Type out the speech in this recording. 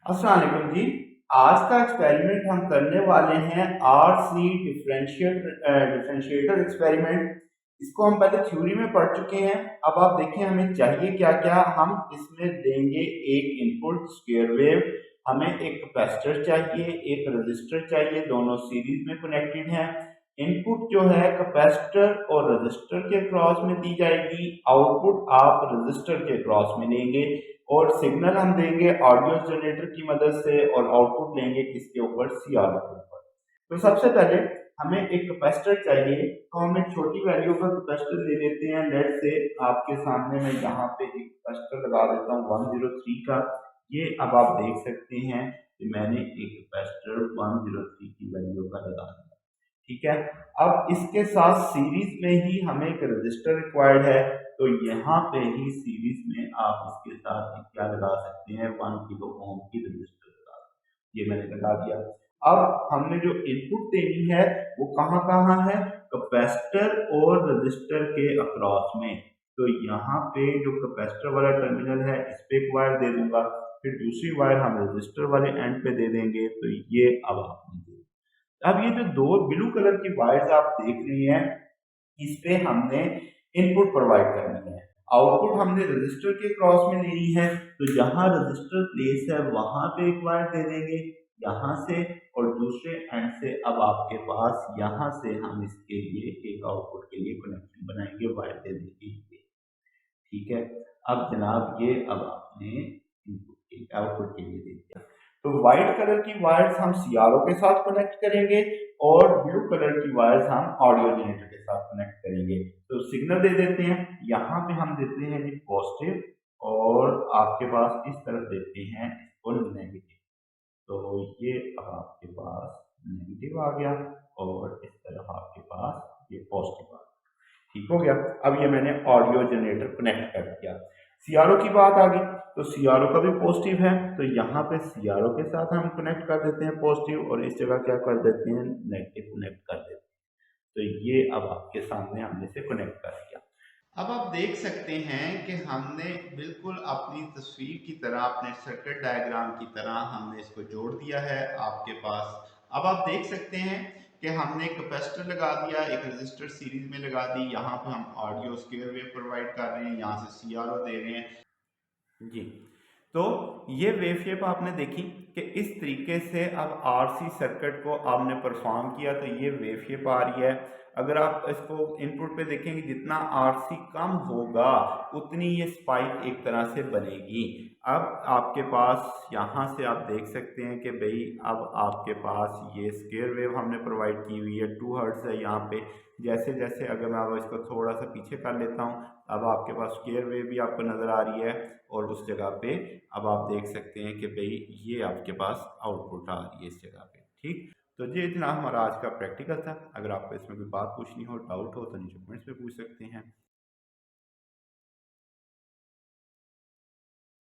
अस्सलाम वालेकुम जी। आज का एक्सपेरिमेंट हम करने वाले हैं आरसी डिफरेंशिएटर एक्सपेरिमेंट। इसको हम पहले थ्योरी में पढ़ चुके हैं। अब आप देखें हमें चाहिए क्या क्या। हम इसमें देंगे एक इनपुट स्क्वायर वेव, हमें एक कैपेसिटर चाहिए, एक रजिस्टर चाहिए, दोनों सीरीज में कनेक्टेड हैं। इनपुट जो है कैपेसिटर और रजिस्टर के क्रॉस में दी जाएगी, आउटपुट आप रजिस्टर के क्रॉस में लेंगे और सिग्नल हम देंगे ऑडियो जनरेटर की मदद से और आउटपुट लेंगे किसके ऊपर, सीआरओ के ऊपर। तो सबसे पहले हमें एक कैपेसिटर चाहिए, तो हम एक छोटी वैल्यू का कैपेसिटर ले लेते हैं। लेट से आपके सामने मैं यहाँ पे एक कैपेसिटर लगा देता हूँ 103 का। ये अब आप देख सकते हैं कि मैंने एक कैपेसिटर 103 की वैल्यू का लगा दिया। ठीक है। अब इसके साथ सीरीज में ही हमें एक रजिस्टर रिक्वायर्ड है, तो यहाँ पे ही सीरीज में आप इसके साथ क्या लगा सकते हैं, 1 किलो ओम की रजिस्टर लगा सकते हैं। ये मैंने लगा दिया। अब हमने जो इनपुट देनी है वो कहाँ कहाँ है, कैपेसिटर और रजिस्टर के अक्रॉस में। तो यहाँ पे जो कैपेसिटर वाला टर्मिनल है इस पे एक वायर दे दूंगा, फिर दूसरी वायर हम रजिस्टर वाले एंड पे दे देंगे। तो ये अब आपने दे। अब ये जो दो ब्लू कलर की वायर्स आप देख रही हैं, इस पे हमने इनपुट प्रोवाइड करनी है, आउटपुट हमने रजिस्टर के क्रॉस में लेनी है। तो जहां रजिस्टर प्लेस है वहां पे एक वायर दे देंगे यहाँ से, और दूसरे एंड से अब आपके पास यहाँ से हम इसके लिए एक आउटपुट के लिए कनेक्शन बनाएंगे, वायर दे देंगे ये। ठीक है। अब जनाब ये अब आपने इनपुट के आउटपुट के लिए दे दिया। तो व्हाइट कलर की वायर्स हम सीआरओ के साथ कनेक्ट करेंगे और ब्लू कलर की वायर्स हम ऑडियो जनरेटर के साथ कनेक्ट करेंगे। तो सिग्नल दे देते हैं, यहाँ पे हम देते हैं जी पॉजिटिव, और आपके पास इस तरफ देते हैं इसको नेगेटिव। तो ये अब आपके पास नेगेटिव आ गया और इस तरफ आपके पास ये पॉजिटिव आ गया। ठीक हो गया। अब ये मैंने ऑडियो जनरेटर कनेक्ट कर दिया। सीआरओ की बात आ गई, तो सीआरओ का भी पॉजिटिव है, तो यहाँ पे सीआरओ के साथ हम कनेक्ट कर देते हैं पॉजिटिव, और इस जगह क्या कर देते हैं, नेगेटिव कनेक्ट कर देते हैं। तो ये अब आपके सामने हमने से कनेक्ट कर दिया। अब आप देख सकते हैं कि हमने बिल्कुल अपनी तस्वीर की तरह, अपने सर्किट डायग्राम की तरह हमने इसको जोड़ दिया है आपके पास। अब आप देख सकते हैं कि हमने कैपेसिटर लगा दिया, एक रजिस्टर सीरीज में लगा दी, यहाँ पे हम ऑडियो स्क्वायर वेव प्रोवाइड कर रहे हैं, यहाँ से सीआरओ दे रहे हैं जी। तो ये वेव शेप आपने देखी कि इस तरीके से अब आरसी सर्किट को आपने परफॉर्म किया, तो ये वेव शेप आ रही है। अगर आप इसको इनपुट पे देखेंगे, जितना आरसी कम होगा उतनी ये स्पाइक एक तरह से बनेगी। अब आपके पास यहाँ से आप देख सकते हैं कि भाई अब आपके पास ये स्क्वायर वेव हमने प्रोवाइड की हुई है, 2 हर्ट्ज है यहाँ पे। जैसे जैसे अगर मैं अब इसको थोड़ा सा पीछे कर लेता हूँ, अब आपके पास स्क्वायर वेव भी आपको नज़र आ रही है, और उस जगह पे अब आप देख सकते हैं कि भाई ये आपके पास आउटपुट आ रही है इस जगह पे। ठीक। तो ये जनाब हमारा आज का प्रैक्टिकल था। अगर आपको इसमें कोई बात पूछनी हो, डाउट हो, तो नीचे कमेंट्स में पूछ सकते हैं।